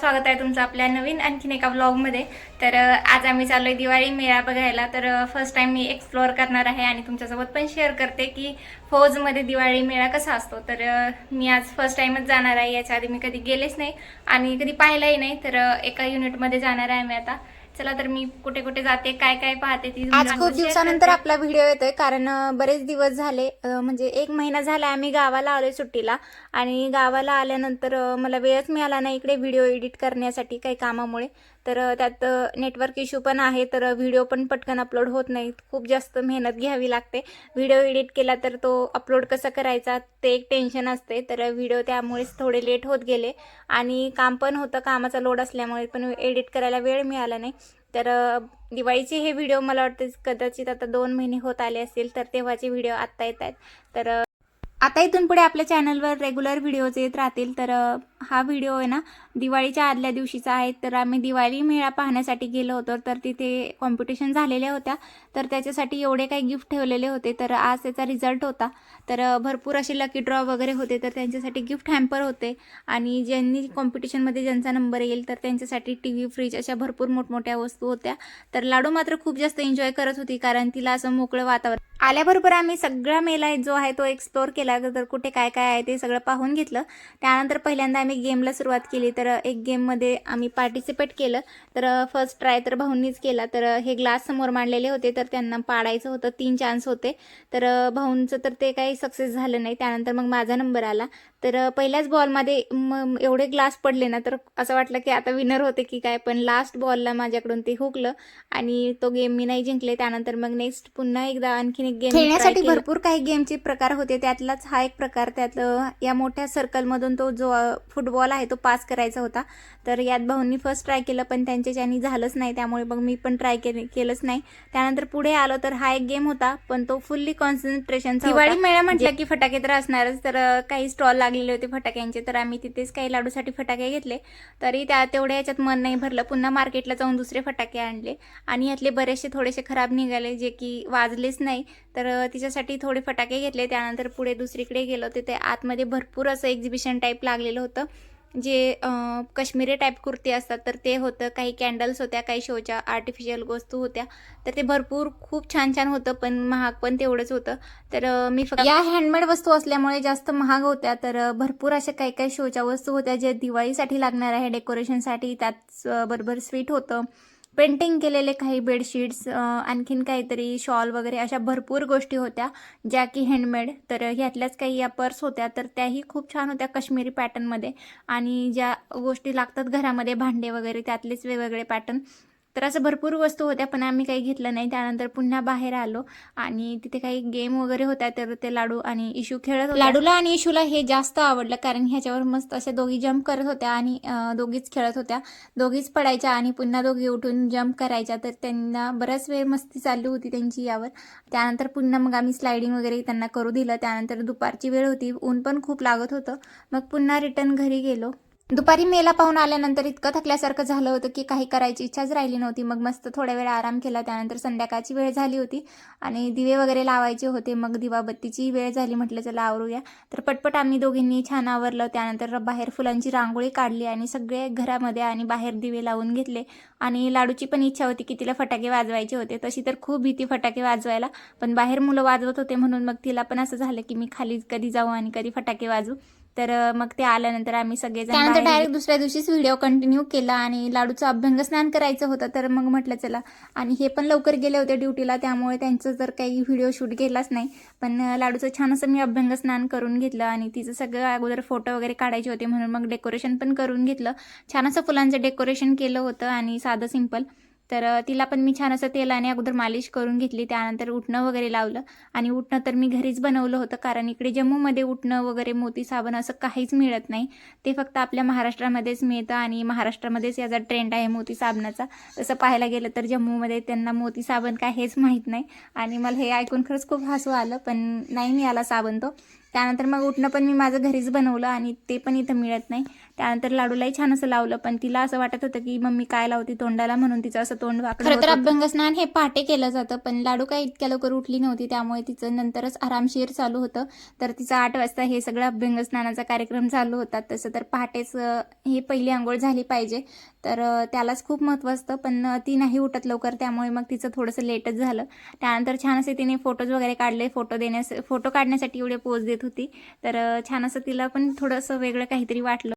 स्वागत आहे तुमचं आपल्या नवीन आणखीन एका व्लॉगमध्ये। तर आज आम्ही चाललोय दिवाळी मेळा बघायला। तर फर्स्ट टाइम मी एक्सप्लोअर करणार आहे आणि तुमच्यासोबत पण शेअर करते की फौजमध्ये दिवाळी मेळा कसा असतो। तर मी आज फर्स्ट टाइमच जाणार आहे, याच्या आधी मी कधी गेलेच नाही आणि कधी पाहिलंही नाही। तर एका युनिटमध्ये जाणार आहे मी आता। चला तर मी कुठे कुठे जाते, काय काय पाहते ती आज खूप दिवसानंतर आपला व्हिडिओ येतोय, कारण बरेच दिवस झाले, म्हणजे 1 महिना झाला आम्ही गावाला आलोय सुट्टीला। आणि गावाला आल्यानंतर मला वेळच मिळाला नाही इकडे व्हिडिओ एडिट करण्यासाठी काही कामामुळे। तर त्यात नेटवर्क इश्यू पण आहे, तर व्हिडिओ पण पटकन अपलोड होत नाही, खूप जास्त मेहनत घ्यावी लागते। व्हिडिओ एडिट केला तर तो अपलोड कसा करायचा ते एक टेन्शन असते, तर व्हिडिओ त्यामुळेच थोडे लेट होत गेले। आणि काम पण होतं, कामाचा लोड असल्यामुळे पण एडिट करायला वेळ मिळाला नाही। तर दिवाळीचे हे व्हिडिओ मला वाटते कदाचित आता 2 महिने होत आले असतील, तर तेव्हाचे व्हिडिओ आत्ता येत आहेत। तर आता इथून पुढे आपल्या चॅनलवर रेग्युलर व्हिडिओज येत राहतील। तर हा व्हिडिओ आहे ना दिवाळीच्या आदल्या दिवशीचा आहे। तर आम्ही दिवाळी मेळा पाहण्यासाठी गेलो होतो, तर तिथे कॉम्पिटिशन झालेल्या होत्या, तर त्याच्यासाठी एवढे काही गिफ्ट ठेवलेले होते। तर आज त्याचा रिझल्ट होता, तर भरपूर असे लकी ड्रॉ वगैरे होते, तर त्यांच्यासाठी गिफ्ट हॅम्पर होते। आणि ज्यांनी कॉम्पिटिशनमध्ये ज्यांचा नंबर येईल तर त्यांच्यासाठी टीव्ही, फ्रीज अशा भरपूर मोठमोठ्या वस्तू होत्या। तर लाडू मात्र खूप जास्त एन्जॉय करत होती, कारण तिला असं मोकळं वातावरण आल्याबरोबर आम्ही सगळा मेला जो आहे तो एक्सप्लोअर केला। तर कुठे काय काय आहे ते सगळं पाहून घेतलं। त्यानंतर पहिल्यांदा आम्ही गेमला सुरुवात केली, तर एक गेममध्ये आम्ही पार्टिसिपेट केलं। तर फर्स्ट ट्राय तर भाऊंनीच केला। तर हे ग्लास समोर मांडलेले होते, तर त्यांना पाडायचं होतं, 3 चान्स होते। तर भाऊंचं तर ते काही सक्सेस झालं नाही। त्यानंतर मग माझा नंबर आला, तर पहिल्याच बॉलमध्ये एवढे ग्लास पडले ना, तर असं वाटलं की आता विनर होते की काय, पण लास्ट बॉलला माझ्याकडून ते हुकलं आणि तो गेम मी नाही जिंकले। त्यानंतर मग नेक्स्ट पुन्हा एकदा आणखीन एक गेम खेळण्यासाठी भरपूर काही गेमचे प्रकार होते, त्यातलाच हा एक प्रकार। त्यात या मोठ्या सर्कलमधून तो जो फुटबॉल आहे तो पास करायचा होता। तर यात भाऊंनी फर्स्ट ट्राय केलं, पण त्यांच्याच्यानी झालंच नाही, त्यामुळे मग मी पण ट्राय केलंच नाही। त्यानंतर पुढे आलो, तर हा एक गेम होता, पण तो फुल्ली कॉन्सन्ट्रेशनचा होता। दिवाळी मेळा म्हटलं की फटाके तर असणारच, तर काही स्टॉल लागलेले होते फटाक्यांचे, तर आम्ही तिथेच काही लाडूसाठी फटाके घेतले। तरी त्या तेवढ्या याच्यात मन नाही भरलं, पुन्हा मार्केटला जाऊन दुसरे फटाके आणले आणि यातले बरेचसे थोडेसे खराब निघाले, जे की वाजलेच नाही। तर तिच्यासाठी थोडे फटाके घेतले। त्यानंतर पुढे दुसरीकडे गेलो, तिथे आतमध्ये भरपूर असं एक्झिबिशन टाईप लागलेलं होतं, जे काश्मीरी टाईप कुर्ती असतात, तर ते होतं। काही कॅन्डल्स होत्या, काही शोच्या आर्टिफिशियल वस्तू होत्या, तर ते भरपूर खूप छान छान होतं, पण महाग पण तेवढंच होतं। तर मी फक्त या हँडमेड वस्तू असल्यामुळे जास्त महाग होत्या। तर भरपूर अशा काही काही शोच्या वस्तू होत्या, जे दिवाळीसाठी लागणार आहे डेकोरेशनसाठी। त्याच बरोबर स्वीट होतं, पेंटिंग केलेले काही बेडशीट्स, आणखीन काहीतरी शॉल वगैरे अशा भरपूर गोष्टी होत्या, ज्या की हँडमेड। तर ह्यातल्याच काही या पर्स होत्या, तर त्याही खूप छान होत्या काश्मीरी पॅटर्नमध्ये। आणि ज्या गोष्टी लागतात घरामध्ये, भांडे वगैरे, त्यातलेच वेगवेगळे पॅटर्न। तर असं भरपूर वस्तू होत्या, पण आम्ही काही घेतलं नाही। त्यानंतर पुन्हा बाहेर आलो आणि तिथे काही गेम वगैरे होत्या, तर ते लाडू आणि इशू खेळत होत्या। लाडूला आणि इशूला हे जास्त आवडलं, कारण ह्याच्यावर मस्त असे दोघी जम्प करत होत्या आणि दोघीच खेळत होत्या, दोघीच पडायच्या आणि पुन्हा दोघी उठून जम्प करायच्या। तर त्यांना बराच वेळ मस्ती चालू होती त्यांची यावर। त्यानंतर पुन्हा मग आम्ही स्लायडिंग वगैरे त्यांना करू दिलं। त्यानंतर दुपारची वेळ होती, ऊन पण खूप लागत होतं, मग पुन्हा रिटर्न घरी गेलो। दुपारी मेला पाहून आल्यानंतर इतकं थकल्यासारखं झालं होतं की काही करायची इच्छाच राहिली नव्हती। मग मस्त थोड्या वेळ आराम केला। त्यानंतर संध्याकाळची वेळ झाली होती आणि दिवे वगैरे लावायचे होते, मग दिवाबत्तीची वेळ झाली, म्हटलं चला आवरूया। तर पटपट आम्ही दोघींनी छान आवरलं। त्यानंतर बाहेर फुलांची रांगोळी काढली आणि सगळे घरामध्ये आणि बाहेर दिवे लावून घेतले। आणि लाडूची पण इच्छा होती की तिला फटाके वाजवायचे होते, तशी तर खूप भीती फटाके वाजवायला, पण बाहेर मुलं वाजवत होते म्हणून मग तिला पण असं झालं की मी खाली कधी जाऊ आणि कधी फटाके वाजवू। तर मग ते आल्यानंतर आम्ही सगळेजण त्यानंतर डायरेक्ट दुसऱ्या दिवशीच व्हिडिओ कंटिन्यू केला आणि लाडूचं अभ्यंग स्नान करायचं होतं, तर मग म्हटलं चला। आणि हे पण लवकर गेले होते ड्युटीला, त्यामुळे त्यांचं जर काही व्हिडिओ शूट केलाच नाही, पण लाडूचं छान असं मी अभ्यंग स्नान करून घेतलं आणि तिचं सगळं अगोदर फोटो वगैरे काढायचे होते, म्हणून मग डेकोरेशन पण करून घेतलं। छान असं फुलांचं डेकोरेशन केलं होतं आणि साधं सिंपल। तर तिला पण मी छान असं तेलाने अगोदर मालिश करून घेतली। त्यानंतर उठणं वगैरे लावलं आणि उठणं तर मी घरीच बनवलं होतं, कारण इकडे जम्मूमध्ये उठणं वगैरे मोती साबण असं काहीच मिळत नाही, ते फक्त आपल्या महाराष्ट्रामध्येच मिळतं आणि महाराष्ट्रामध्येच याचा ट्रेंड आहे मोती साबणाचा। तसं पाहायला गेलं तर जम्मूमध्ये त्यांना मोती साबण काय हेच माहीत नाही आणि मला हे ऐकून खरंच खूप हसू आलं, पण नाही मिळाला साबण तो। त्यानंतर मग उठणं पण मी माझं घरीच बनवलं आणि ते पण इथं मिळत नाही। त्यानंतर लाडूलाही छान असं लावलं, पण तिला असं वाटत होतं की मम्मी काय लावती तोंडाला, म्हणून तिचं असं तोंड वाकडं होत होतं. अभ्यंगस्नान हे पहाटे केलं जातं, पण लाडू काही इतक्या लवकर उठली नव्हती, त्यामुळे तिचं नंतरच आरामशीर चालू होतं. तर तिचं 8 वाजता हे सगळं अभ्यंगस्नानाचा कार्यक्रम चालू होता. तसं तर पहाटेच ही पहिली आंघोळ झाली पाहिजे, तर त्यालाच खूप महत्त्व असतं, पण ती नाही उठत लवकर, त्यामुळे मग तिचं थोडंसं लेटच झालं. त्यानंतर छान असे तिने फोटोज वगैरे काढले. फोटो काढण्यासाठी एवढे पोज देत होती, तर छान असं तिला पण थोडंसं वेगळं काहीतरी वाटलं.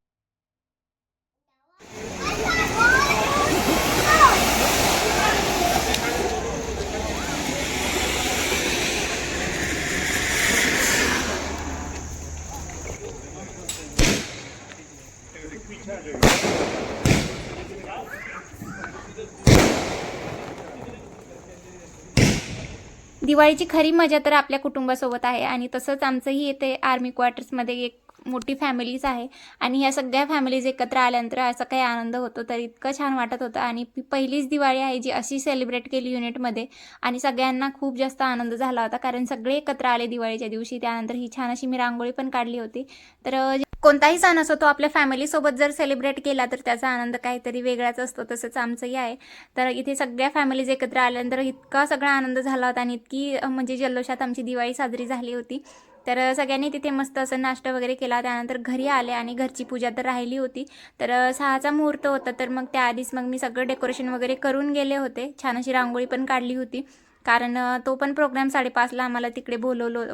दिवाळीची खरी मजा तर आपल्या कुटुंबासोबत आहे, आणि तसंच आमचंही येथे आर्मी क्वार्टर्समध्ये एक मोठी फॅमिलीज आहे, आणि ह्या सगळ्या फॅमिलीज एकत्र आल्यानंतर असा काही आनंद होतो, तर इतकं छान वाटत होतं. आणि पहिलीच दिवाळी आहे जी अशी सेलिब्रेट केली युनिटमध्ये, आणि सगळ्यांना खूप जास्त आनंद झाला होता, कारण सगळे एकत्र आले दिवाळीच्या दिवशी. त्यानंतर ही छान अशी मी रांगोळी पण काढली होती. तर कोणताही सण असो तो आपल्या फॅमिलीसोबत जर सेलिब्रेट केला तर त्याचा आनंद काहीतरी वेगळाच असतो. तसंच आमचंही आहे. तर इथे सगळ्या फॅमिलीज एकत्र आल्यानंतर इतका सगळा आनंद झाला होता, आणि इतकी म्हणजे जल्लोषात आमची दिवाळी साजरी झाली होती. तर सगळ्यांनी तिथे मस्त असं नाश्ता वगैरे केला. त्यानंतर घरी आले, आणि घरची पूजा तर राहिली होती. तर 6चा मुहूर्त होता, तर मग त्याआधीच मग मी सगळं डेकोरेशन वगैरे करून गेले होते. छान अशी रांगोळी पण काढली होती, कारण तो पण प्रोग्राम 5:30ला आम्हाला तिकडे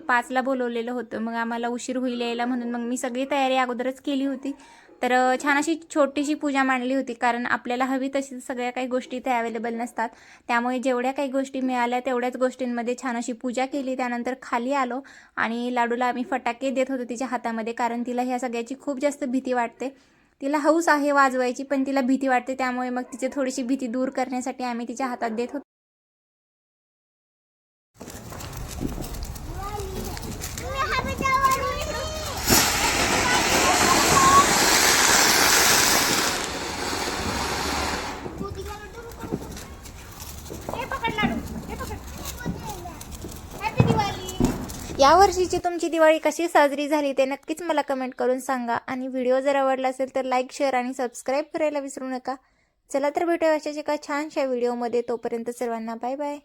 5ला बोलवलेलं होतं. मग आम्हाला उशीर होईल यायला, म्हणून मग मी सगळी तयारी अगोदरच केली होती. तर छान अशी छोटीशी पूजा मांडली होती, कारण आपल्याला हवी तशी सगळ्या काही गोष्टी त्या अवेलेबल नसतात. त्यामुळे जेवढ्या काही गोष्टी मिळाल्या तेवढ्याच गोष्टींमध्ये छान अशी पूजा केली. त्यानंतर खाली आलो, आणि लाडूला आम्ही फटाके देत होतो तिच्या हातामध्ये, कारण तिला ह्या सगळ्याची खूप जास्त भीती वाटते. तिला हौस आहे वाजवायची, पण तिला भीती वाटते, त्यामुळे मग तिची थोडीशी भीती दूर करण्यासाठी आम्ही तिच्या हातात देत होतो. या वर्षीची तुमची दिवाळी कशी साजरी झाली ते नक्कीच मला कमेंट करून सांगा, आणि व्हिडिओ जर आवडला असेल तर लाईक, शेअर आणि सबस्क्राईब करायला विसरू नका. चला तर भेटूया अशाच एका छानशा व्हिडिओमध्ये. तोपर्यंत सर्वांना बाय बाय.